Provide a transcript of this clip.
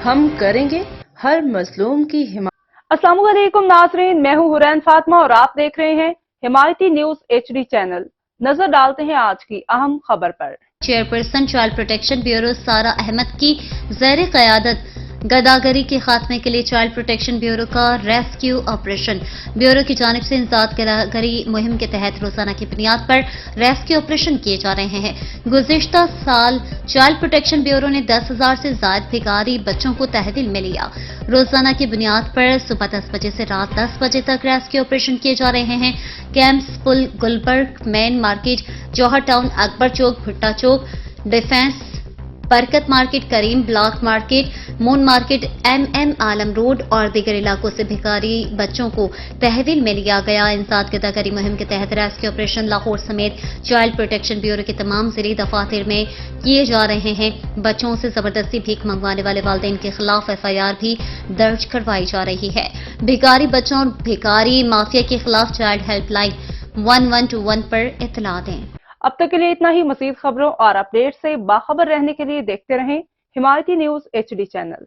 ہم کریں گے ہر مظلوم کی حمایت۔ السلام علیکم ناظرین، میں ہوں حرین فاطمہ اور آپ دیکھ رہے ہیں حمایتی نیوز HD چینل۔ نظر ڈالتے ہیں آج کی اہم خبر پر۔ Chairperson child protection bureau Sara Ahmed کی زیر قیادت گداگری کے خاتمے کے لیے چائلڈ پروٹیکشن بیورو کا ریسکیو آپریشن۔ بیورو کی جانب سے انسداد گداگری مہم کے تحت روزانہ کی بنیاد پر ریسکیو آپریشن کیے جا رہے ہیں۔ گزشتہ سال چائلڈ پروٹیکشن بیورو نے 10,000 سے زائد بھکاری بچوں کو تحویل میں لیا۔ روزانہ کی بنیاد پر صبح 10 بجے سے رات 10 بجے تک ریسکیو آپریشن کیے جا رہے ہیں۔ کیمپس پل گلبرگ مین مارکیٹ، جوہر ٹاؤن، اکبر چوک، بھٹا چوک، ڈیفنس، برکت مارکیٹ، کریم بلاک مارکیٹ، مون مارکیٹ، MM عالم روڈ اور دیگر علاقوں سے بھکاری بچوں کو تحویل میں لیا گیا۔ انسداد گداگری مہم کے تحت ریسکیو آپریشن لاہور سمیت چائلڈ پروٹیکشن بیورو کے تمام ضلعی دفاتر میں کیے جا رہے ہیں۔ بچوں سے زبردستی بھیک منگوانے والے والدین کے خلاف FIR بھی درج کروائی جا رہی ہے۔ بھکاری بچوں اور بھکاری مافیا کے خلاف چائلڈ ہیلپ لائن 1121 پر اطلاع دیں۔ اب تک کے لیے اتنا ہی۔ مزید خبروں اور اپڈیٹ سے باخبر رہنے کے لیے دیکھتے رہیں حمایتی نیوز HD چینل۔